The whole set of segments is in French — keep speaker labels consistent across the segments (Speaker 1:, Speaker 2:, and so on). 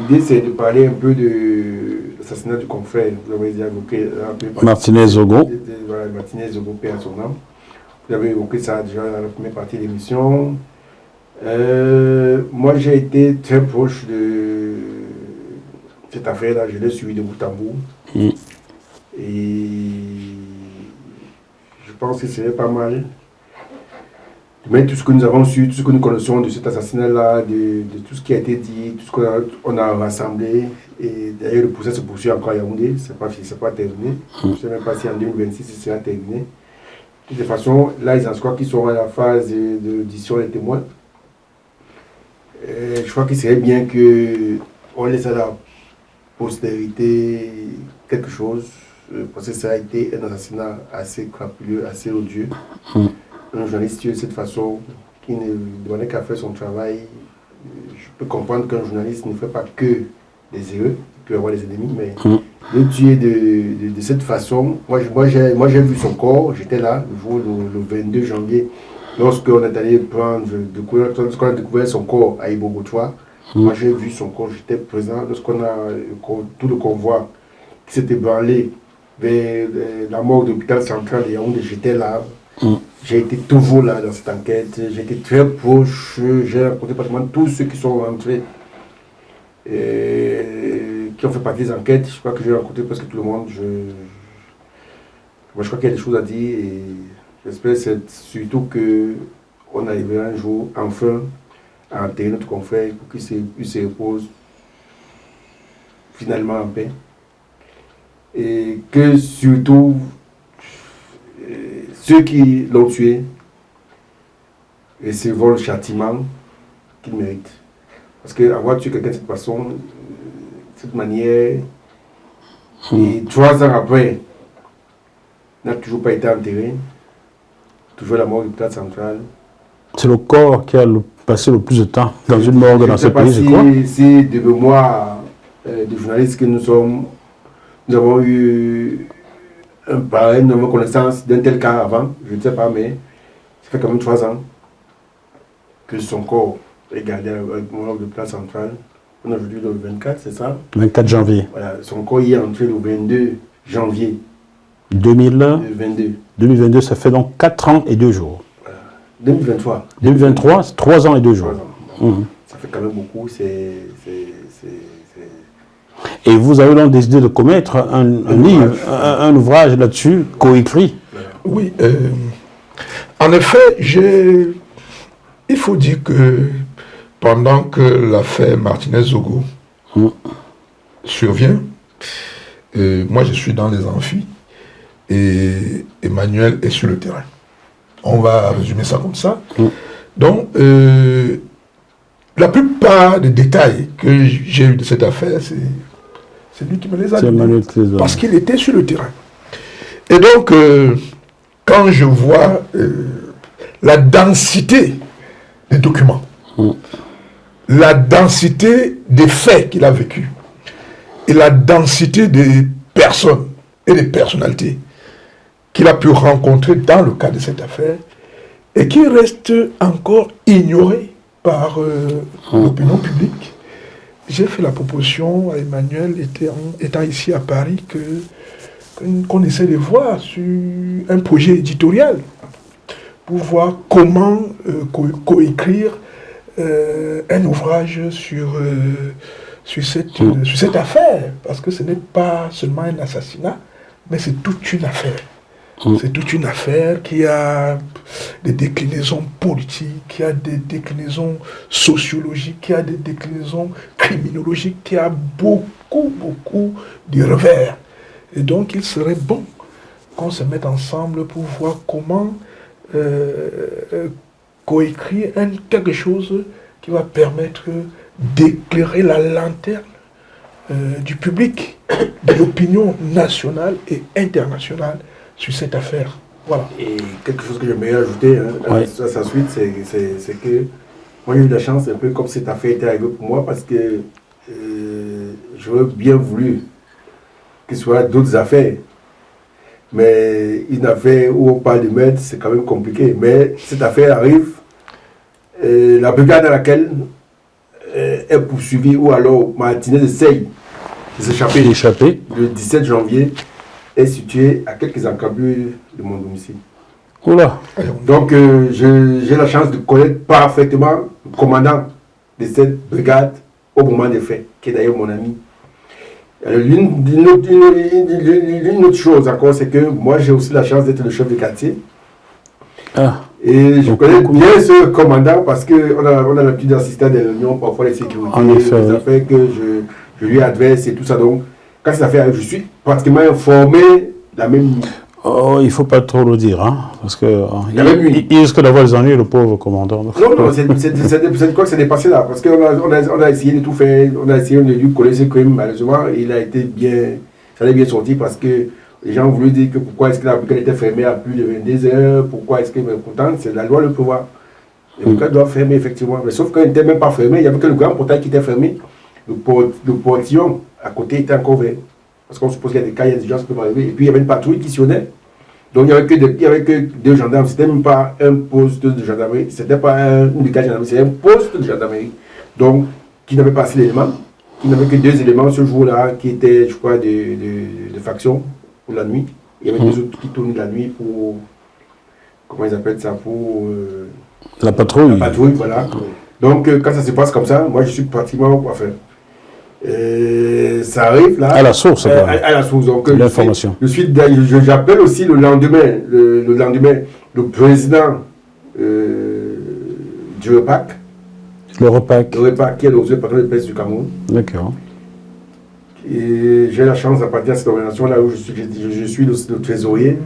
Speaker 1: l'idée c'est de parler un peu de l'assassinat du confrère. Vous avez déjà évoqué
Speaker 2: Martinez Zogo.
Speaker 1: Voilà, Martinez Zogo, paix à son âme. Vous avez évoqué ça déjà dans la première partie de l'émission. Moi, j'ai été très proche de cette affaire-là. Je l'ai suivi de bout en bout. Et je pense que c'est pas mal. Mais tout ce que nous avons su, tout ce que nous connaissons de cet assassinat-là, de tout ce qui a été dit, tout ce qu'on a rassemblé. Et d'ailleurs, le procès se poursuit encore à Yaoundé. C'est pas terminé. Je ne sais même pas si en 2026, ce sera terminé. De toute façon, là, ils en croient qu'ils sont à la phase d'audition des témoins. Je crois qu'il serait bien qu'on laisse à la postérité quelque chose, parce que ça a été un assassinat assez crapuleux, assez odieux. Un journaliste tué de cette façon, qui ne demandait qu'à faire son travail. Je peux comprendre qu'un journaliste ne fait pas que des erreurs, il peut avoir des ennemis, mais le tuer de cette façon, moi j'ai vu son corps, j'étais là le jour, le 22 janvier, lorsqu'on est allé lorsqu'on a découvert son corps à Ibogotois. Moi j'ai vu son corps, j'étais présent lorsqu'on a tout le convoi qui s'était branlé vers la mort de l'hôpital central de Yaoundé, j'étais là. J'ai été toujours là dans cette enquête, j'ai été très proche, j'ai rencontré pratiquement tous ceux qui sont rentrés, qui ont fait partie des enquêtes. Je crois que j'ai rencontré presque tout le monde. Moi, je crois qu'il y a des choses à dire et j'espère surtout qu'on arrivera un jour, enfin, à enterrer notre confrère pour qu'il se repose finalement en paix. Et que surtout, ceux qui l'ont tué recevront le châtiment qu'ils méritent. Parce qu'avoir tué quelqu'un de cette façon, de cette manière, et 3 ans après, n'a toujours pas été enterré, toujours la mort du l'hôpital central.
Speaker 2: C'est le corps qui a passé le plus de temps dans une morgue dans ce pays, je crois.
Speaker 1: Si de mémoire de journalistes que nous avons eu un pareil, nous avons connaissance d'un tel cas avant, je ne sais pas, mais ça fait quand même 3 ans que son corps est gardé à la morgue de l'hôpital central. On est aujourd'hui le 24, c'est ça?
Speaker 2: 24 janvier.
Speaker 1: Voilà, son corps y est entré le 22 janvier
Speaker 2: 2022, ça fait donc 4 ans et 2 jours.
Speaker 1: 2023.
Speaker 2: 2023, c'est 3 ans et 2 jours.
Speaker 1: Ça fait quand même beaucoup.
Speaker 2: Et vous avez donc décidé de commettre un livre, un ouvrage là-dessus, coécrit.
Speaker 3: Oui, en effet, il faut dire que pendant que l'affaire Martinez-Zogo survient, moi je suis dans les amphis et Emmanuel est sur le terrain. On va résumer ça comme ça. Donc, la plupart des détails que j'ai eu de cette affaire, c'est lui qui me les a donnés. Parce qu'il était sur le terrain. Et donc, quand je vois la densité des documents, la densité des faits qu'il a vécus, et la densité des personnes et des personnalités qu'il a pu rencontrer dans le cadre de cette affaire, et qui reste encore ignoré par l'opinion publique, j'ai fait la proposition à Emmanuel, étant ici à Paris, qu'on essaie de voir sur un projet éditorial pour voir comment coécrire un ouvrage sur cette affaire, parce que ce n'est pas seulement un assassinat, mais c'est toute une affaire. C'est toute une affaire qui a des déclinaisons politiques, qui a des déclinaisons sociologiques, qui a des déclinaisons criminologiques, qui a beaucoup de revers. Et donc il serait bon qu'on se mette ensemble pour voir comment coécrire quelque chose qui va permettre d'éclairer la lanterne du public, de l'opinion nationale et internationale sur cette affaire. Voilà.
Speaker 1: Et quelque chose que j'aimerais ajouter à sa suite, c'est que moi j'ai eu la chance, un peu comme cette affaire était arrivée pour moi, parce que j'aurais bien voulu qu'il soit d'autres affaires. Mais une affaire où on parle de meurtre, c'est quand même compliqué. Mais cette affaire arrive, la brigade à laquelle est poursuivi ou alors Martinez essaye de s'échapper. Le 17 janvier est situé à quelques encablures de mon domicile.
Speaker 2: Oula.
Speaker 1: Donc j'ai la chance de connaître parfaitement le commandant de cette brigade au moment des faits, qui est d'ailleurs mon ami. Une autre chose encore, c'est que moi j'ai aussi la chance d'être le chef de quartier.
Speaker 2: Ah.
Speaker 1: Et je connais bien ce commandant parce qu'on a l'habitude d'assister à des réunions, parfois les sécurités, des affaires que je lui adresse et tout ça. Donc, quand ça fait, je suis pratiquement informé de la même nuit.
Speaker 2: Oh, il ne faut pas trop le dire, hein, parce que il risque d'avoir des ennuis, le pauvre commandant.
Speaker 1: Non, c'est quoi que c'est dépassé là, parce qu'on a essayé de tout faire, on a essayé de lui coller ce crime, malheureusement, il a été bien, ça allait bien sorti parce que les gens ont voulu dire que pourquoi est-ce que la brigade était fermée à plus de 22 heures, pourquoi est-ce que, mais pourtant, c'est la loi le prévoit. Les brigades doivent fermer, effectivement. Mais sauf qu'elle n'était même pas fermée, il n'y avait que le grand portail qui était fermé. Le portillon à côté était encore ouvert. Parce qu'on suppose qu'il y a des cas, il y a des gens qui peuvent arriver. Et puis il y avait une patrouille qui sonnait. Donc il n'y avait que deux gendarmes. C'était même pas un poste de gendarmerie. C'était pas une brigade de gendarmerie, c'était un poste de gendarmerie. Donc, qui n'avait pas assez d'éléments. Il n'avait que 2 éléments ce jour-là qui étaient, je crois, de faction pour la nuit. Il y avait 2 autres qui tournaient la nuit pour. Comment ils appellent ça? Pour.
Speaker 2: La patrouille.
Speaker 1: La patrouille, voilà. Donc, quand ça se passe comme ça, moi je suis pratiquement. Enfin, ça arrive là.
Speaker 2: À la source,
Speaker 1: à la source. Donc,
Speaker 2: l'information.
Speaker 1: J'appelle aussi le lendemain, le président du REPAC.
Speaker 2: Le REPAC.
Speaker 1: Le REPAC qui est le patron de presse du Cameroun.
Speaker 2: D'accord.
Speaker 1: Et j'ai la chance, à partir de cette organisation là où je suis le trésorier,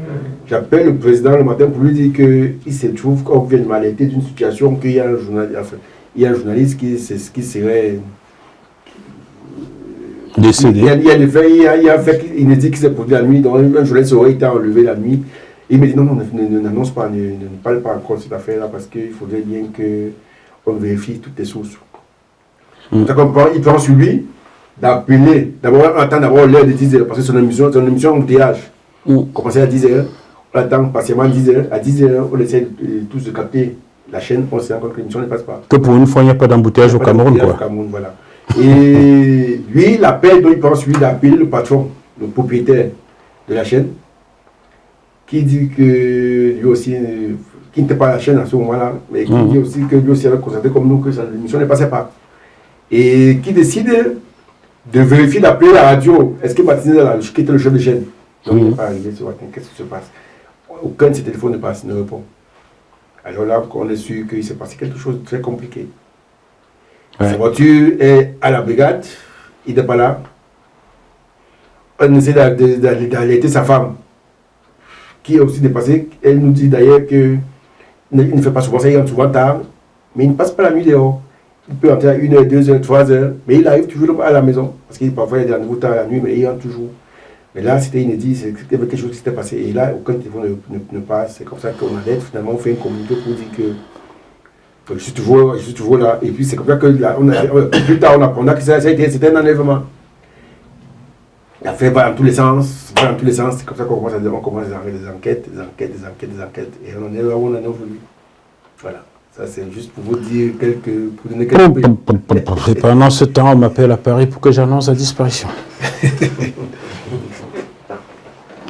Speaker 1: j'appelle le président le matin pour lui dire qu'il se trouve qu'on vient de m'alerter d'une situation qu'il y a un journaliste qui serait
Speaker 2: décédé.
Speaker 1: Il y a un fait inédit qui s'est produit la nuit, donc un journaliste aurait été enlevé la nuit. Et il me dit non, n'annonce pas, ne parle pas encore de cette affaire là parce qu'il faudrait bien qu'on vérifie toutes les sources. Il prend sur lui d'appeler, d'abord on attend d'abord l'heure de 10h, parce que son émission en embouteillage. Commencer à 10h, on attend patiemment à 10h, à 10h, on essaie tous de capter la chaîne, on sait encore que l'émission ne passe pas.
Speaker 2: Que pour une fois, il n'y a pas d'embouteillage au Cameroun, quoi.
Speaker 1: Au Cameroun, voilà. Et lui, il appelle, donc il pense lui d'appeler le patron, le propriétaire de la chaîne, qui dit que lui aussi, qui n'était pas à la chaîne à ce moment-là, mais qui dit aussi que lui aussi avait constaté comme nous que l'émission ne passait pas. Et qui décide de vérifier, d'appeler la radio. Est-ce que Martinez qui était le chef de chaîne? Donc il n'est pas arrivé ce matin. Qu'est-ce qui se passe? Aucun de ses téléphones ne passe, ne répond. Alors là, on est sûr qu'il s'est passé quelque chose de très compliqué. Sa voiture est à la brigade, il n'est pas là. On essaie d'alerter sa femme, qui est aussi dépassée. Elle nous dit d'ailleurs qu'il ne fait pas souvent ça, il rentre souvent tard, mais il ne passe pas la nuit dehors. Il peut entrer à 1h, 2h, 3h, mais il arrive toujours à la maison. Parce qu'il parfois il y a des rendez-vous tard la nuit, mais il rentre toujours. Mais là, c'était inédit, c'était quelque chose qui s'était passé. Et là, aucun téléphone ne passe. C'est comme ça qu'on alerte. Finalement, on fait un communiqué pour dire que je suis toujours là. Et puis, c'est comme ça que là, plus tard, on apprendra que c'était un enlèvement. L'affaire va dans tous les sens. C'est comme ça qu'on commence des enquêtes. Et on en est là où on en est aujourd'hui. Voilà. Ça, c'est juste pour vous dire pour donner quelques...
Speaker 2: Et pendant ce temps, on m'appelle à Paris pour que j'annonce la disparition.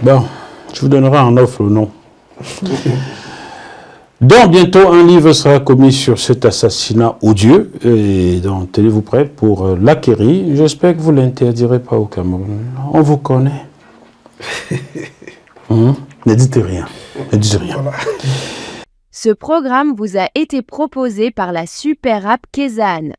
Speaker 2: Bon, je vous donnerai en offre le nom. Donc, bientôt, un livre sera commis sur cet assassinat odieux. Et donc, tenez-vous prêts pour l'acquérir. J'espère que vous ne l'interdirez pas au Cameroun. On vous connaît. Ne dites rien. Ne dites rien.
Speaker 3: Voilà.
Speaker 4: Ce programme vous a été proposé par la super app Kezan.